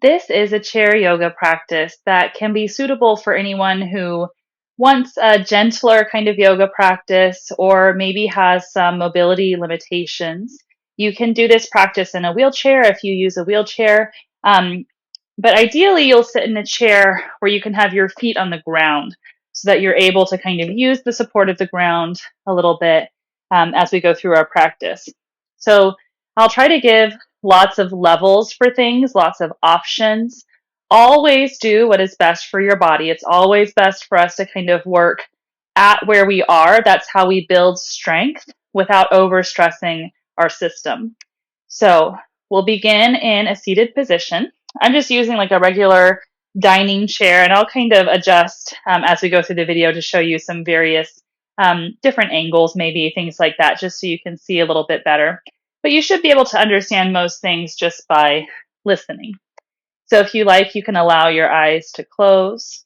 This is a chair yoga practice that can be suitable for anyone who wants a gentler kind of yoga practice or maybe has some mobility limitations. You can do this practice in a wheelchair if you use a wheelchair. Um, but ideally, you'll sit in a chair where you can have your feet on the ground so that you're able to kind of use the support of the ground a little bit as we go through our practice. So I'll try to give lots of levels for things, lots of options. Always do what is best for your body. It's always best for us to kind of work at where we are. That's how we build strength without overstressing our system. So we'll begin in a seated position. I'm just using like a regular dining chair, and I'll kind of adjust as we go through the video to show you some various different angles, maybe things like that, just so you can see a little bit better. But you should be able to understand most things just by listening. So if you like, you can allow your eyes to close.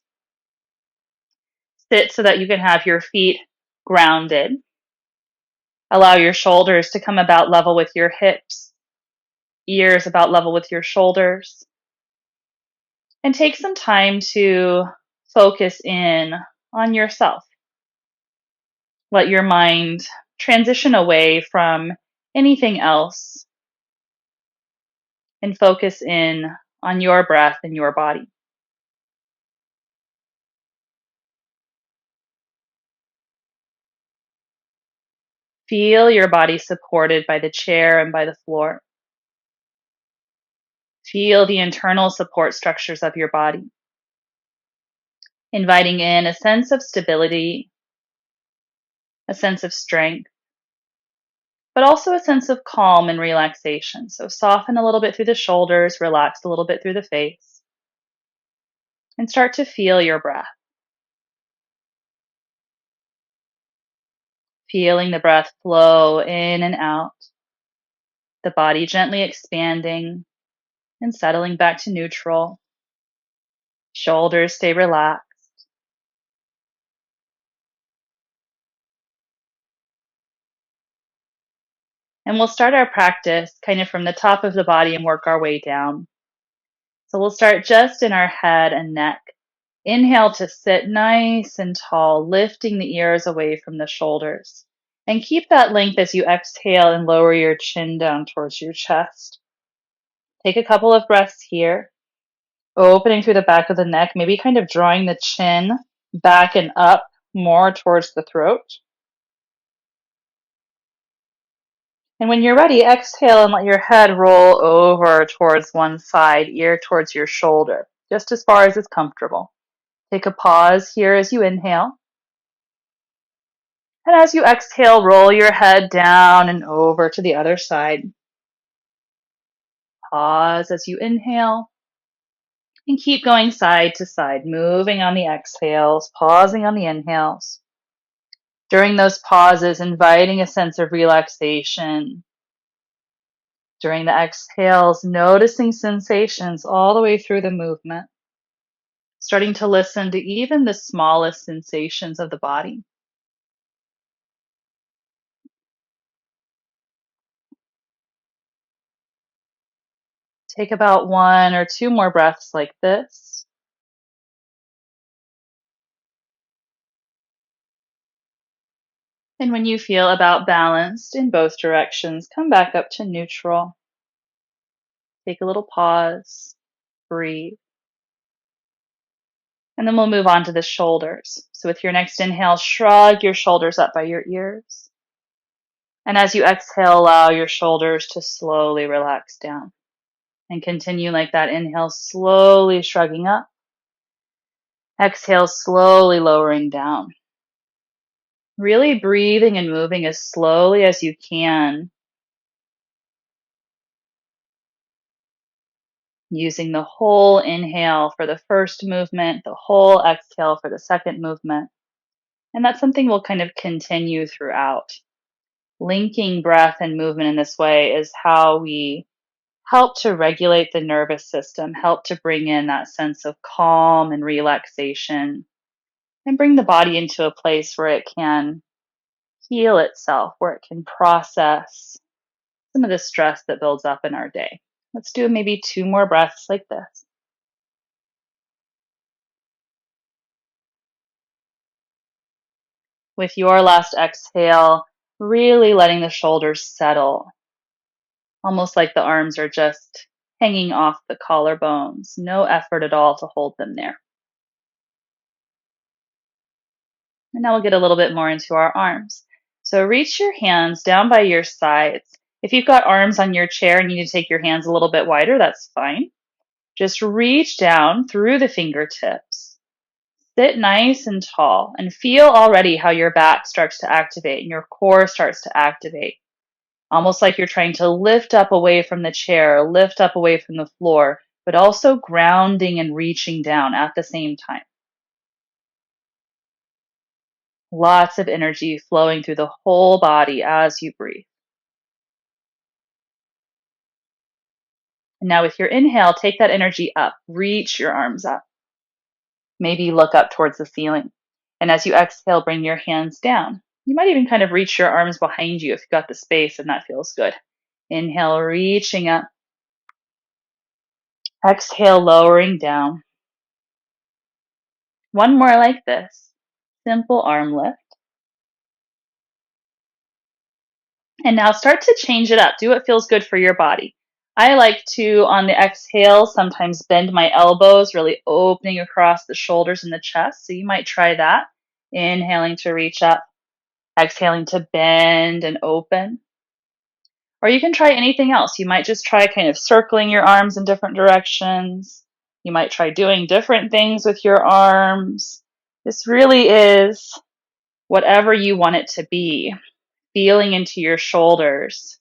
Sit so that you can have your feet grounded. Allow your shoulders to come about level with your hips, ears about level with your shoulders. And take some time to focus in on yourself. Let your mind transition away from anything else and focus in on your breath and your body. Feel your body supported by the chair and by the floor. Feel the internal support structures of your body, inviting in a sense of stability, a sense of strength, but also a sense of calm and relaxation. So soften a little bit through the shoulders, relax a little bit through the face, and start to feel your breath. Feeling the breath flow in and out, the body gently expanding and settling back to neutral. Shoulders stay relaxed. And we'll start our practice kind of from the top of the body and work our way down. So we'll start just in our head and neck. Inhale to sit nice and tall, lifting the ears away from the shoulders. And keep that length as you exhale and lower your chin down towards your chest. Take a couple of breaths here, opening through the back of the neck, maybe kind of drawing the chin back and up more towards the throat. And when you're ready, exhale and let your head roll over towards one side, ear towards your shoulder, just as far as is comfortable. Take a pause here as you inhale. And as you exhale, roll your head down and over to the other side. Pause as you inhale. And keep going side to side, moving on the exhales, pausing on the inhales. During those pauses, inviting a sense of relaxation. During the exhales, noticing sensations all the way through the movement. Starting to listen to even the smallest sensations of the body. Take about one or two more breaths like this. And when you feel about balanced in both directions, come back up to neutral. Take a little pause, breathe. And then we'll move on to the shoulders. So with your next inhale, shrug your shoulders up by your ears. And as you exhale, allow your shoulders to slowly relax down. And continue like that. Inhale, slowly shrugging up. Exhale, slowly lowering down. Really breathing and moving as slowly as you can. Using the whole inhale for the first movement, the whole exhale for the second movement. And that's something we'll kind of continue throughout. Linking breath and movement in this way is how we help to regulate the nervous system, help to bring in that sense of calm and relaxation, and bring the body into a place where it can heal itself, where it can process some of the stress that builds up in our day. Let's do maybe 2 more breaths like this. With your last exhale, really letting the shoulders settle, almost like the arms are just hanging off the collarbones. No effort at all to hold them there. And now we'll get a little bit more into our arms. So reach your hands down by your sides. If you've got arms on your chair and you need to take your hands a little bit wider, that's fine. Just reach down through the fingertips. Sit nice and tall and feel already how your back starts to activate and your core starts to activate. Almost like you're trying to lift up away from the chair, lift up away from the floor, but also grounding and reaching down at the same time. Lots of energy flowing through the whole body as you breathe. And now with your inhale, take that energy up, reach your arms up. Maybe look up towards the ceiling. And as you exhale, bring your hands down. You might even kind of reach your arms behind you if you've got the space and that feels good. Inhale, reaching up. Exhale, lowering down. One more like this. Simple arm lift. And now start to change it up. Do what feels good for your body. I like to, on the exhale, sometimes bend my elbows, really opening across the shoulders and the chest. So you might try that. Inhaling to reach up, exhaling to bend and open. Or you can try anything else. You might just try kind of circling your arms in different directions. You might try doing different things with your arms. This really is whatever you want it to be, feeling into your shoulders.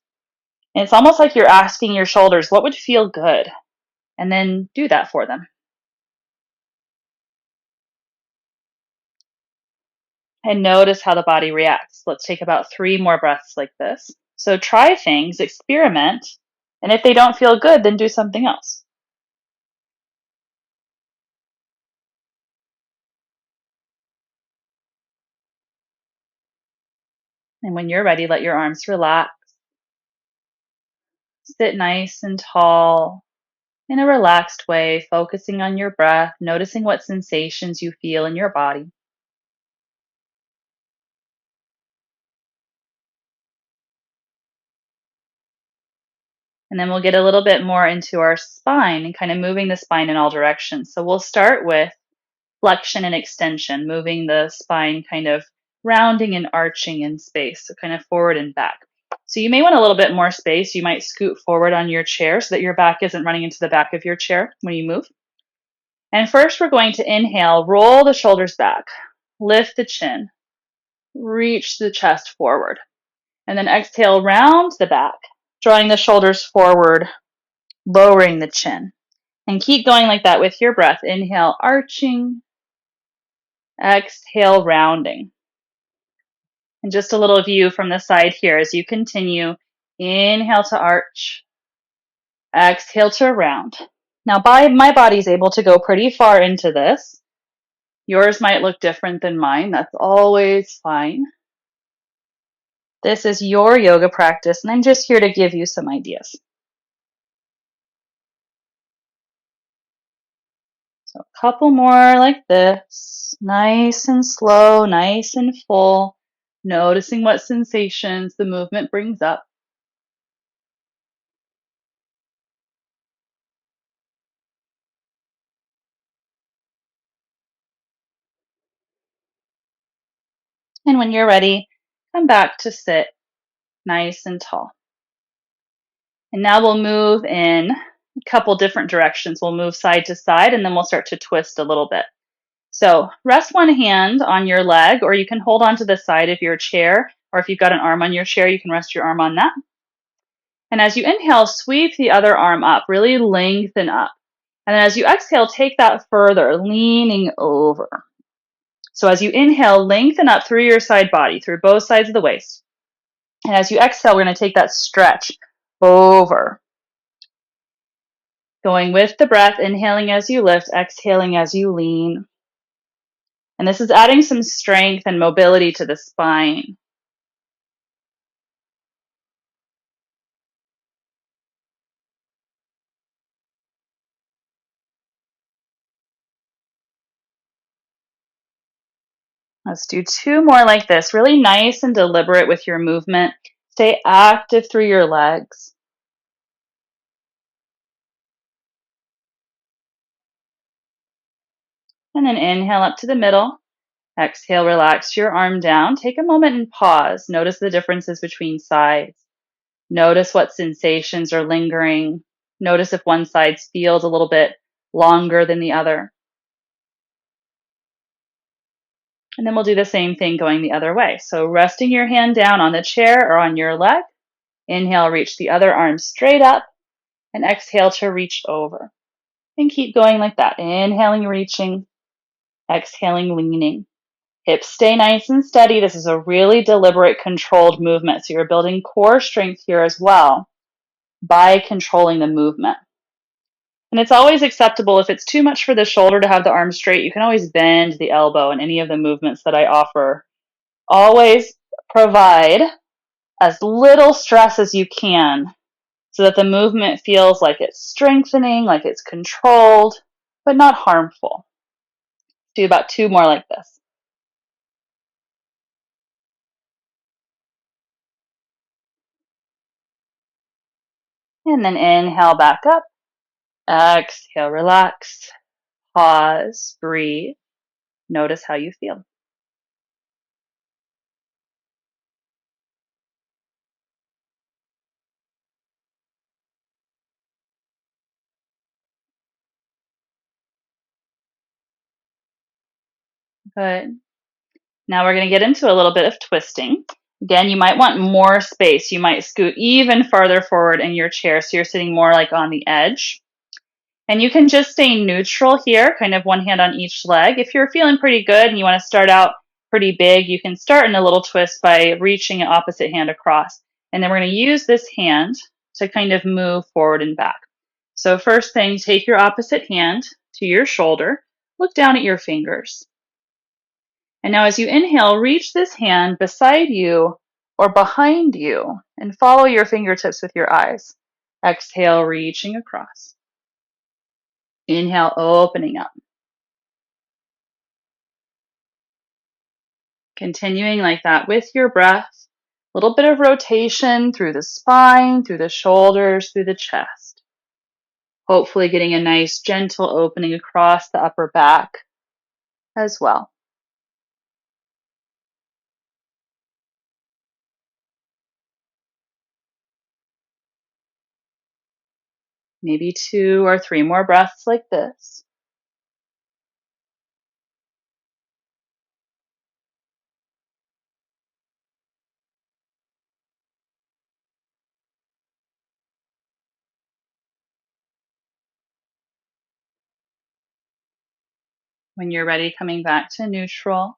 And it's almost like you're asking your shoulders, what would feel good? And then do that for them. And notice how the body reacts. Let's take about 3 more breaths like this. So try things, experiment, and if they don't feel good, then do something else. And when you're ready, let your arms relax. Sit nice and tall in a relaxed way, focusing on your breath, noticing what sensations you feel in your body. And then we'll get a little bit more into our spine and kind of moving the spine in all directions. So we'll start with flexion and extension, moving the spine kind of rounding and arching in space, so kind of forward and back. So you may want a little bit more space. You might scoot forward on your chair so that your back isn't running into the back of your chair when you move. And first we're going to inhale, roll the shoulders back, lift the chin, reach the chest forward. And then exhale, round the back, drawing the shoulders forward, lowering the chin. And keep going like that with your breath. Inhale, arching. Exhale, rounding. And just a little view from the side here as you continue. Inhale to arch. Exhale to round. Now, my body's able to go pretty far into this. Yours might look different than mine. That's always fine. This is your yoga practice, and I'm just here to give you some ideas. So a couple more like this. Nice and slow, nice and full. Noticing what sensations the movement brings up. And when you're ready, come back to sit nice and tall. And now we'll move in a couple different directions. We'll move side to side and then we'll start to twist a little bit. So rest one hand on your leg, or you can hold on to the side of your chair, or if you've got an arm on your chair, you can rest your arm on that. And as you inhale, sweep the other arm up, really lengthen up. And then as you exhale, take that further, leaning over. So as you inhale, lengthen up through your side body, through both sides of the waist. And as you exhale, we're going to take that stretch over. Going with the breath, inhaling as you lift, exhaling as you lean. And this is adding some strength and mobility to the spine. Let's do two more like this. Really nice and deliberate with your movement. Stay active through your legs. And then inhale up to the middle. Exhale, relax your arm down. Take a moment and pause. Notice the differences between sides. Notice what sensations are lingering. Notice if one side feels a little bit longer than the other. And then we'll do the same thing going the other way. So resting your hand down on the chair or on your leg. Inhale, reach the other arm straight up. And exhale to reach over. And keep going like that. Inhaling, reaching. Exhaling, leaning. Hips stay nice and steady. This is a really deliberate, controlled movement. So you're building core strength here as well by controlling the movement. And it's always acceptable if it's too much for the shoulder to have the arm straight, you can always bend the elbow in any of the movements that I offer. Always provide as little stress as you can so that the movement feels like it's strengthening, like it's controlled, but not harmful. Do about two more like this. And then inhale back up. Exhale, relax. Pause, breathe. Notice how you feel. Good. Now we're going to get into a little bit of twisting. Again, you might want more space. You might scoot even farther forward in your chair so you're sitting more like on the edge. And you can just stay neutral here, kind of one hand on each leg. If you're feeling pretty good and you want to start out pretty big, you can start in a little twist by reaching an opposite hand across. And then we're going to use this hand to kind of move forward and back. So first thing, take your opposite hand to your shoulder. Look down at your fingers. And now as you inhale, reach this hand beside you or behind you and follow your fingertips with your eyes. Exhale, reaching across. Inhale, opening up. Continuing like that with your breath. A little bit of rotation through the spine, through the shoulders, through the chest. Hopefully getting a nice gentle opening across the upper back as well. Maybe two or three more breaths like this. When you're ready, coming back to neutral,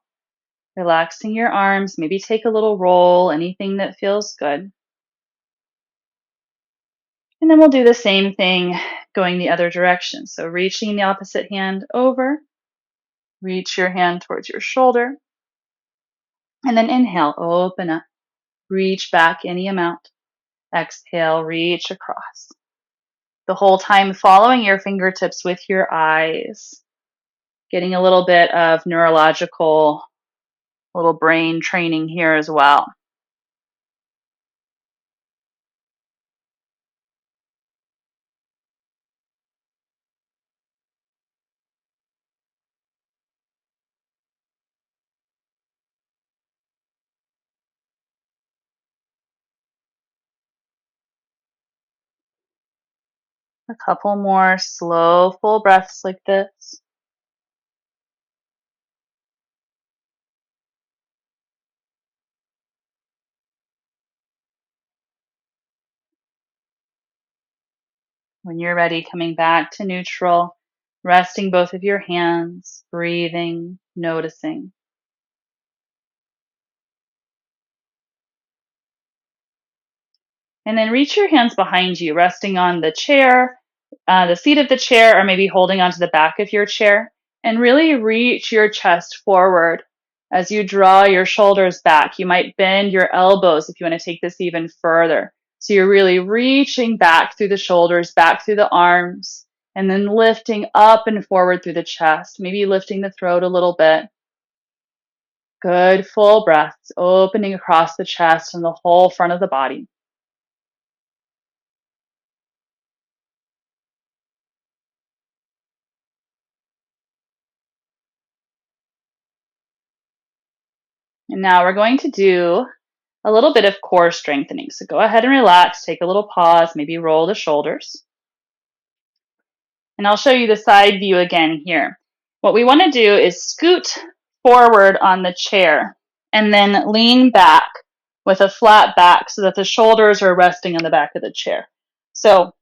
relaxing your arms, maybe take a little roll, anything that feels good. And then we'll do the same thing going the other direction. So reaching the opposite hand over, reach your hand towards your shoulder, and then inhale, open up, reach back any amount. Exhale, reach across. The whole time following your fingertips with your eyes, getting a little bit of neurological, little brain training here as well. A couple more slow, full breaths like this. When you're ready, coming back to neutral, resting both of your hands, breathing, noticing. And then reach your hands behind you, resting on the chair, the seat of the chair, or maybe holding onto the back of your chair. And really reach your chest forward as you draw your shoulders back. You might bend your elbows if you want to take this even further. So you're really reaching back through the shoulders, back through the arms, and then lifting up and forward through the chest, maybe lifting the throat a little bit. Good full breaths, opening across the chest and the whole front of the body. And now we're going to do a little bit of core strengthening. So go ahead and relax, take a little pause, maybe roll the shoulders. And I'll show you the side view again here. What we want to do is scoot forward on the chair and then lean back with a flat back so that the shoulders are resting on the back of the chair. So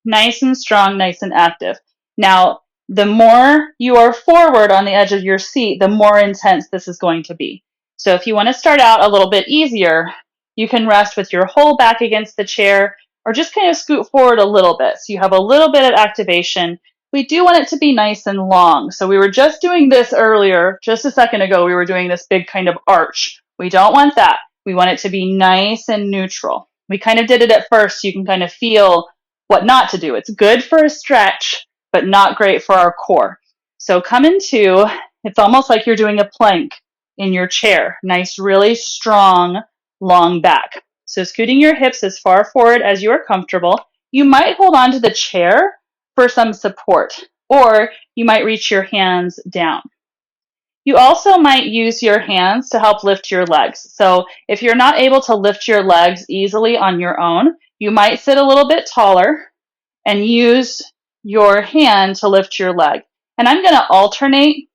nice and strong, nice and active. Now, the more you are forward on the edge of your seat, the more intense this is going to be. So if you want to start out a little bit easier, you can rest with your whole back against the chair or just kind of scoot forward a little bit. So you have a little bit of activation. We do want it to be nice and long. So we were just doing this earlier, just a second ago, we were doing this big kind of arch. We don't want that. We want it to be nice and neutral. We kind of did it at first. So you can kind of feel what not to do. It's good for a stretch, but not great for our core. So come into, it's almost like you're doing a plank in your chair. Nice, really strong, long back. So scooting your hips as far forward as you are comfortable. You might hold on to the chair for some support, or you might reach your hands down. You also might use your hands to help lift your legs. So if you're not able to lift your legs easily on your own, you might sit a little bit taller and use your hand to lift your leg. And I'm going to alternate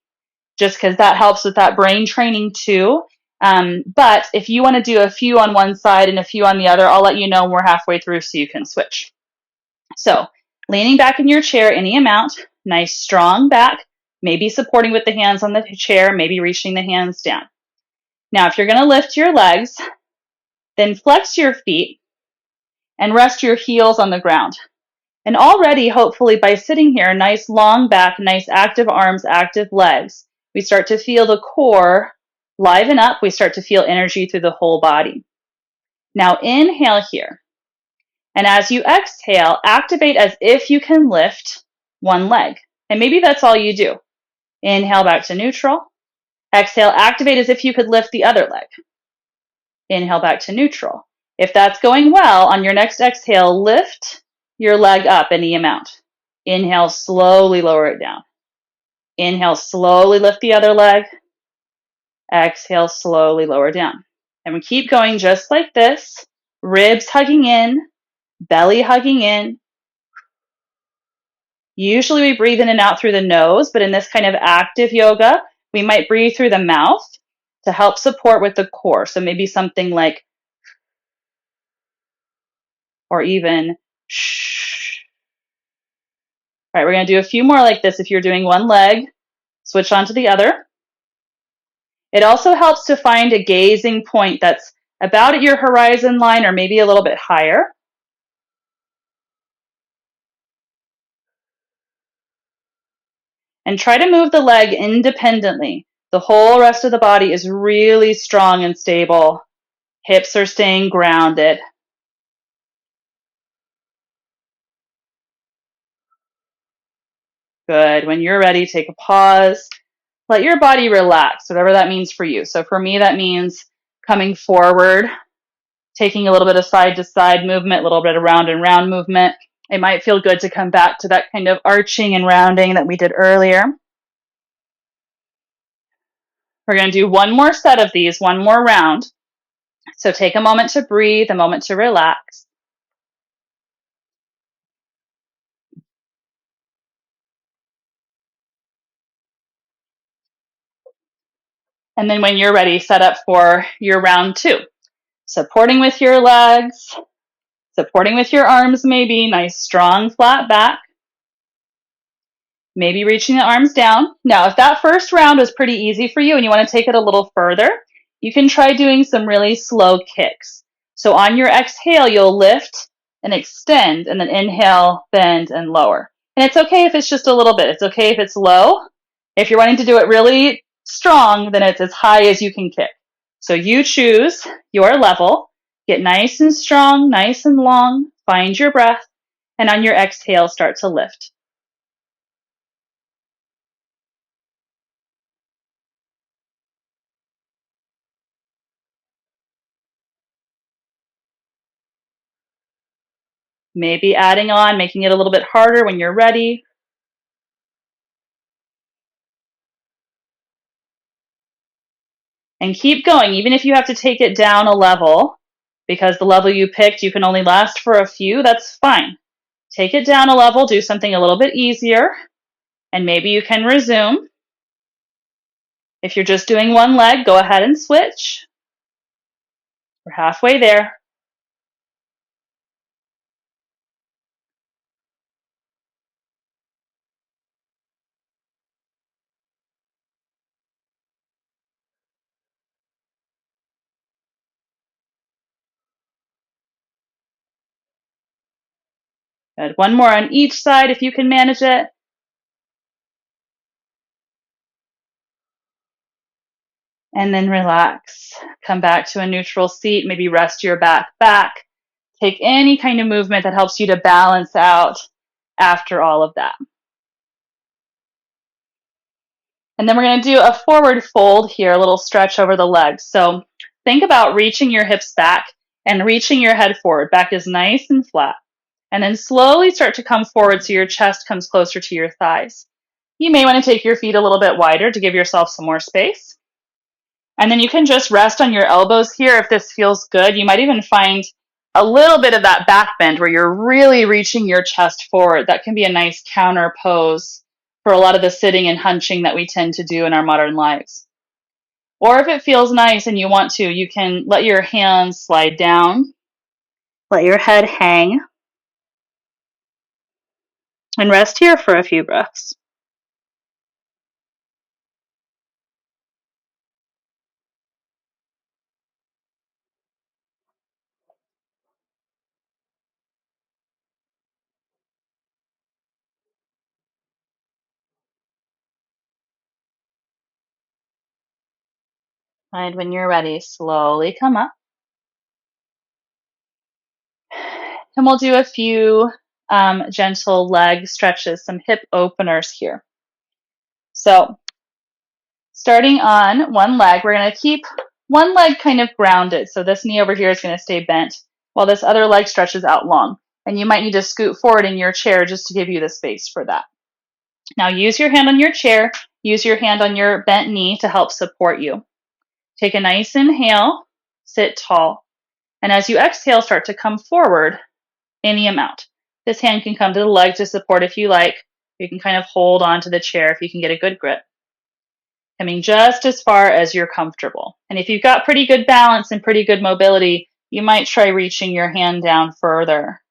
just because that helps with that brain training too. But if you want to do a few on one side and a few on the other, I'll let you know when we're halfway through so you can switch. So leaning back in your chair any amount, nice strong back, maybe supporting with the hands on the chair, maybe reaching the hands down. Now, if you're going to lift your legs, then flex your feet and rest your heels on the ground. And already, hopefully, by sitting here, nice long back, nice active arms, active legs, we start to feel the core liven up. We start to feel energy through the whole body. Now inhale here. And as you exhale, activate as if you can lift one leg. And maybe that's all you do. Inhale back to neutral. Exhale, activate as if you could lift the other leg. Inhale back to neutral. If that's going well, on your next exhale, lift your leg up any amount. Inhale, slowly lower it down. Inhale, slowly lift the other leg. Exhale, slowly lower down. And we keep going just like this. Ribs hugging in, belly hugging in. Usually we breathe in and out through the nose, but in this kind of active yoga, we might breathe through the mouth to help support with the core. So maybe something like, or even shh. All right, we're going to do a few more like this. If you're doing one leg, switch on to the other. It also helps to find a gazing point that's about at your horizon line or maybe a little bit higher. And try to move the leg independently. The whole rest of the body is really strong and stable. Hips are staying grounded. Good. When you're ready, take a pause. Let your body relax, whatever that means for you. So for me, that means coming forward, taking a little bit of side to side movement, a little bit of round and round movement. It might feel good to come back to that kind of arching and rounding that we did earlier. We're going to do one more set of these, one more round. So take a moment to breathe, a moment to relax. And then when you're ready, set up for your round two. Supporting with your legs, supporting with your arms maybe, nice strong flat back. Maybe reaching the arms down. Now, if that first round was pretty easy for you and you want to take it a little further, you can try doing some really slow kicks. So on your exhale, you'll lift and extend, and then inhale, bend, and lower. And it's okay if it's just a little bit. It's okay if it's low. If you're wanting to do it really strong, then it's as high as you can kick. So you choose your level. Get nice and strong, nice and long. Find your breath. And on your exhale, start to lift. Maybe adding on, making it a little bit harder when you're ready. And keep going, even if you have to take it down a level, because the level you picked, you can only last for a few, that's fine. Take it down a level, do something a little bit easier, and maybe you can resume. If you're just doing one leg, go ahead and switch. We're halfway there. Good. One more on each side if you can manage it. And then relax. Come back to a neutral seat. Maybe rest your back. Take any kind of movement that helps you to balance out after all of that. And then we're going to do a forward fold here, a little stretch over the legs. So think about reaching your hips back and reaching your head forward. Back is nice and flat. And then slowly start to come forward so your chest comes closer to your thighs. You may want to take your feet a little bit wider to give yourself some more space. And then you can just rest on your elbows here if this feels good. You might even find a little bit of that back bend where you're really reaching your chest forward. That can be a nice counter pose for a lot of the sitting and hunching that we tend to do in our modern lives. Or if it feels nice and you want to, you can let your hands slide down, let your head hang, and rest here for a few breaths. And when you're ready, slowly come up. And we'll do a few gentle leg stretches, some hip openers here. So starting on one leg, we're going to keep one leg kind of grounded. So this knee over here is going to stay bent while this other leg stretches out long. And you might need to scoot forward in your chair just to give you the space for that. Now use your hand on your chair, use your hand on your bent knee to help support you. Take a nice inhale, sit tall. And as you exhale, start to come forward any amount. This hand can come to the leg to support if you like. You can kind of hold onto the chair if you can get a good grip. Coming just as far as you're comfortable. And if you've got pretty good balance and pretty good mobility, you might try reaching your hand down further.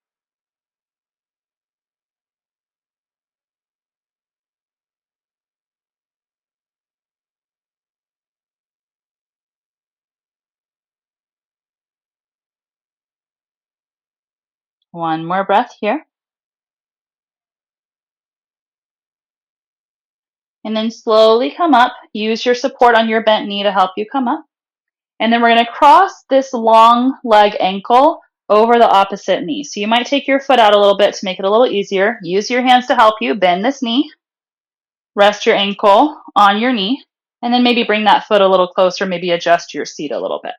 One more breath here. And then slowly come up. Use your support on your bent knee to help you come up. And then we're going to cross this long leg ankle over the opposite knee. So you might take your foot out a little bit to make it a little easier. Use your hands to help you. Bend this knee. Rest your ankle on your knee. And then maybe bring that foot a little closer. Maybe adjust your seat a little bit.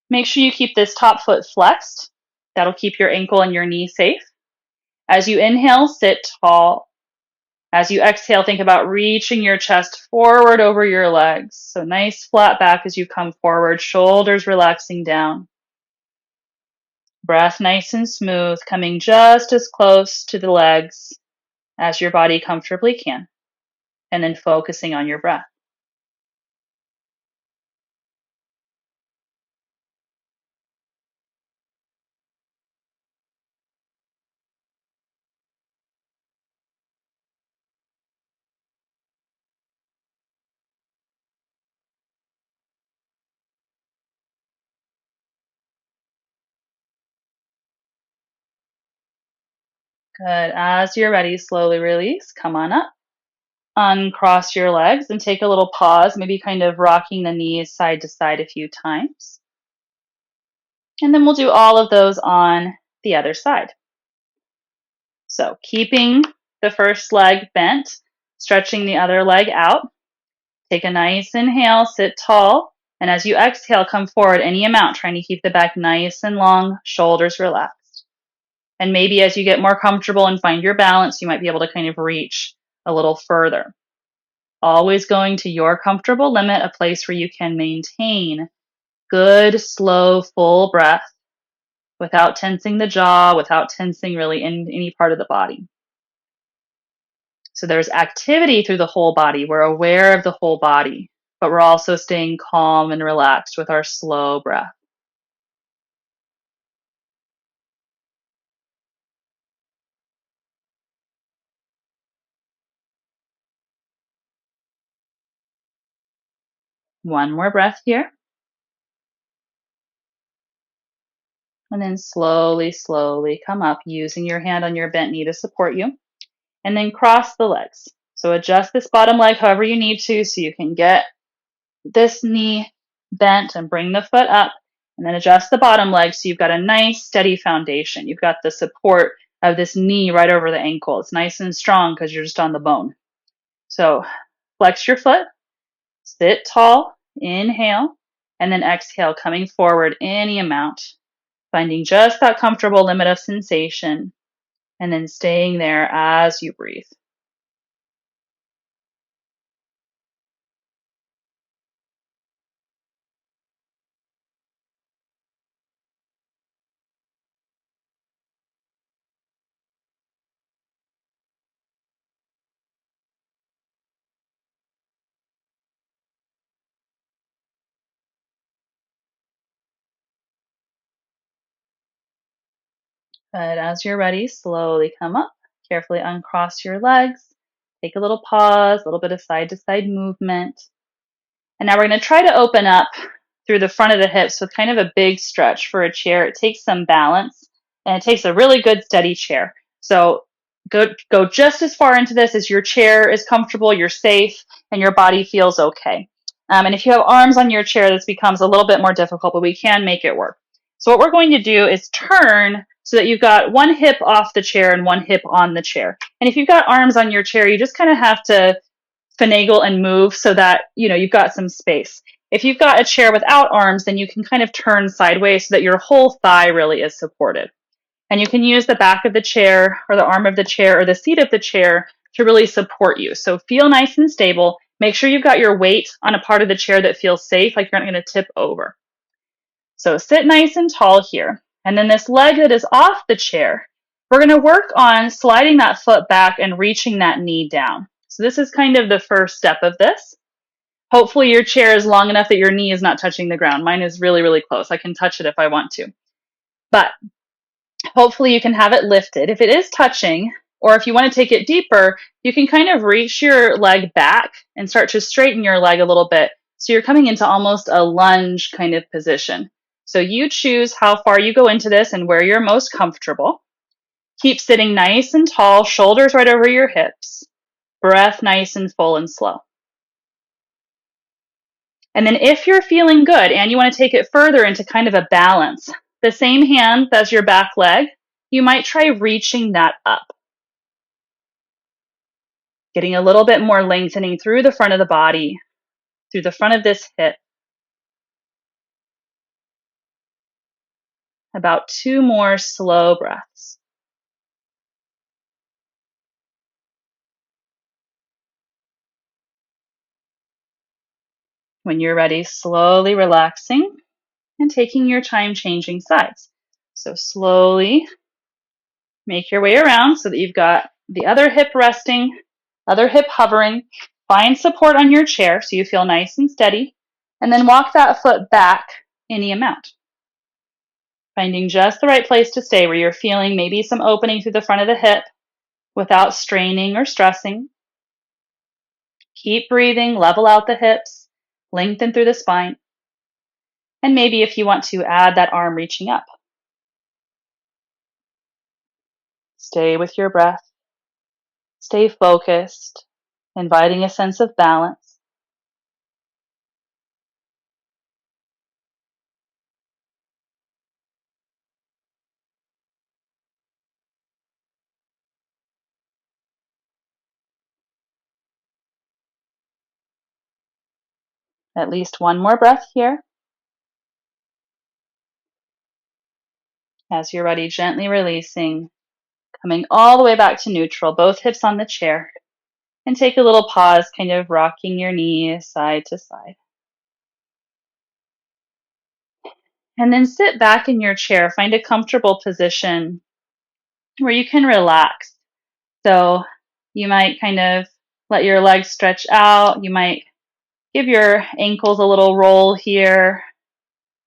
Make sure you keep this top foot flexed. That'll keep your ankle and your knee safe. As you inhale, sit tall. As you exhale, think about reaching your chest forward over your legs. So nice flat back as you come forward, shoulders relaxing down. Breath nice and smooth, coming just as close to the legs as your body comfortably can. And then focusing on your breath. Good. As you're ready, slowly release. Come on up. Uncross your legs and take a little pause, maybe kind of rocking the knees side to side a few times. And then we'll do all of those on the other side. So keeping the first leg bent, stretching the other leg out. Take a nice inhale, sit tall. And as you exhale, come forward any amount, trying to keep the back nice and long, shoulders relaxed. And maybe as you get more comfortable and find your balance, you might be able to kind of reach a little further. Always going to your comfortable limit, a place where you can maintain good, slow, full breath without tensing the jaw, without tensing really in any part of the body. So there's activity through the whole body. We're aware of the whole body, but we're also staying calm and relaxed with our slow breath. One more breath here. And then slowly, slowly come up using your hand on your bent knee to support you. And then cross the legs. So adjust this bottom leg however you need to so you can get this knee bent and bring the foot up. And then adjust the bottom leg so you've got a nice steady foundation. You've got the support of this knee right over the ankle. It's nice and strong because you're just on the bone. So flex your foot, sit tall, inhale, and then exhale, coming forward any amount, finding just that comfortable limit of sensation, and then staying there as you breathe. But as you're ready, slowly come up, carefully uncross your legs, take a little pause, a little bit of side to side movement. And now we're going to try to open up through the front of the hips with kind of a big stretch for a chair. It takes some balance and it takes a really good steady chair. So go just as far into this as your chair is comfortable, you're safe, and your body feels okay. And if you have arms on your chair, this becomes a little bit more difficult, but we can make it work. So what we're going to do is turn so that you've got one hip off the chair and one hip on the chair. And if you've got arms on your chair, you just kind of have to finagle and move so that you've got some space. If you've got a chair without arms, then you can kind of turn sideways so that your whole thigh really is supported. And you can use the back of the chair or the arm of the chair or the seat of the chair to really support you. So feel nice and stable. Make sure you've got your weight on a part of the chair that feels safe, like you're not going to tip over. So sit nice and tall here. And then this leg that is off the chair, we're going to work on sliding that foot back and reaching that knee down. So this is kind of the first step of this. Hopefully your chair is long enough that your knee is not touching the ground. Mine is really, really close. I can touch it if I want to. But hopefully you can have it lifted. If it is touching, or if you want to take it deeper, you can kind of reach your leg back and start to straighten your leg a little bit. So you're coming into almost a lunge kind of position. So you choose how far you go into this and where you're most comfortable. Keep sitting nice and tall, shoulders right over your hips. Breath nice and full and slow. And then if you're feeling good and you want to take it further into kind of a balance, the same hand as your back leg, you might try reaching that up. Getting a little bit more lengthening through the front of the body, through the front of this hip. About 2 more slow breaths. When you're ready, slowly relaxing and taking your time changing sides. So slowly make your way around so that you've got the other hip resting, other hip hovering. Find support on your chair so you feel nice and steady. And then walk that foot back any amount. Finding just the right place to stay where you're feeling maybe some opening through the front of the hip without straining or stressing. Keep breathing, level out the hips, lengthen through the spine. And maybe if you want to add that arm reaching up. Stay with your breath. Stay focused, inviting a sense of balance. At least one more breath here. As you're ready, gently releasing, coming all the way back to neutral, both hips on the chair. And take a little pause, kind of rocking your knees side to side. And then sit back in your chair. Find a comfortable position where you can relax. So you might kind of let your legs stretch out. You might give your ankles a little roll here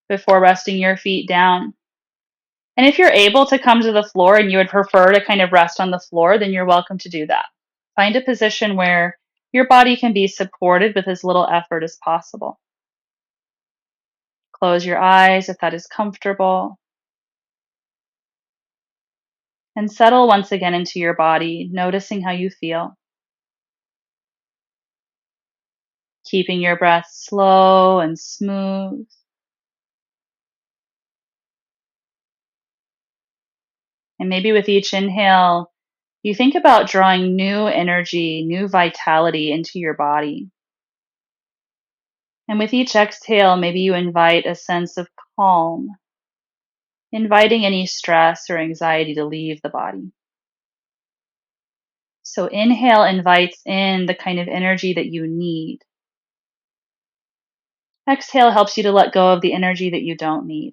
before resting your feet down. And if you're able to come to the floor and you would prefer to kind of rest on the floor, then you're welcome to do that. Find a position where your body can be supported with as little effort as possible. Close your eyes if that is comfortable. And settle once again into your body, noticing how you feel. Keeping your breath slow and smooth. And maybe with each inhale, you think about drawing new energy, new vitality into your body. And with each exhale, maybe you invite a sense of calm, inviting any stress or anxiety to leave the body. So inhale invites in the kind of energy that you need. Exhale helps you to let go of the energy that you don't need.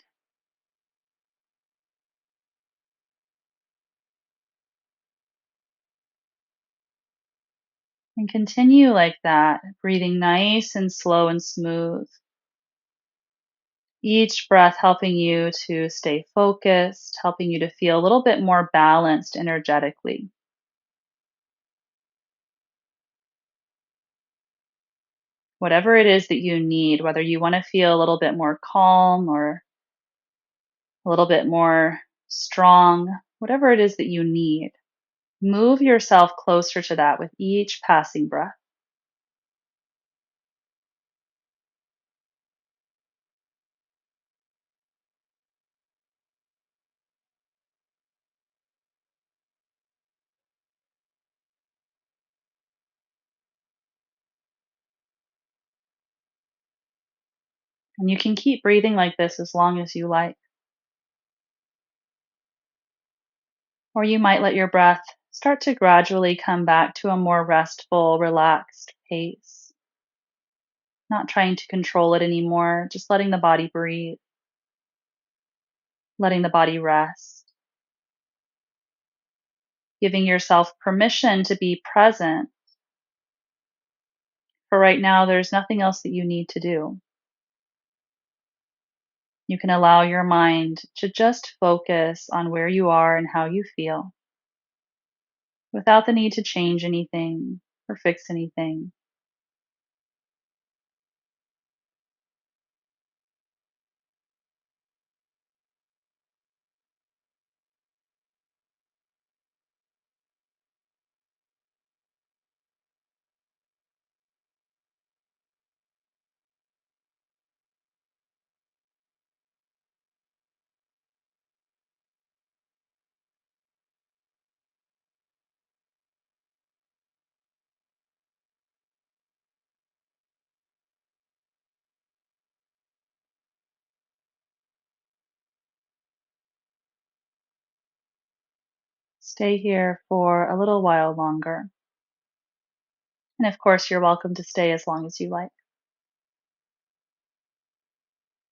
And continue like that, breathing nice and slow and smooth. Each breath helping you to stay focused, helping you to feel a little bit more balanced energetically. Whatever it is that you need, whether you want to feel a little bit more calm or a little bit more strong, whatever it is that you need, move yourself closer to that with each passing breath. And you can keep breathing like this as long as you like. Or you might let your breath start to gradually come back to a more restful, relaxed pace. Not trying to control it anymore, just letting the body breathe, letting the body rest, giving yourself permission to be present. For right now, there's nothing else that you need to do. You can allow your mind to just focus on where you are and how you feel without the need to change anything or fix anything. Stay here for a little while longer. And of course, you're welcome to stay as long as you like.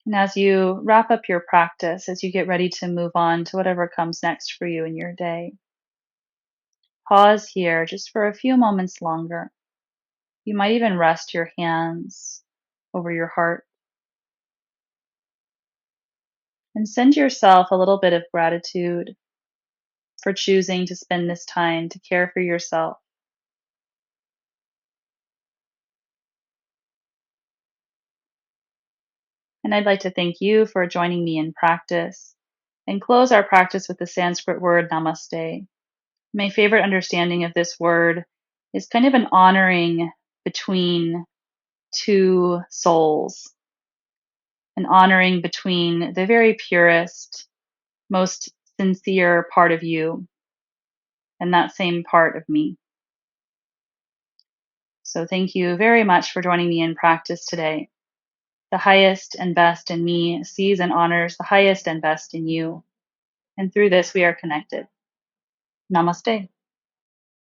And as you wrap up your practice, as you get ready to move on to whatever comes next for you in your day, pause here just for a few moments longer. You might even rest your hands over your heart and send yourself a little bit of gratitude for choosing to spend this time to care for yourself. And I'd like to thank you for joining me in practice and close our practice with the Sanskrit word namaste. My favorite understanding of this word is kind of an honoring between two souls, an honoring between the very purest, most sincere part of you and that same part of me. So thank you very much for joining me in practice today. The highest and best in me sees and honors the highest and best in you. And through this, we are connected. Namaste.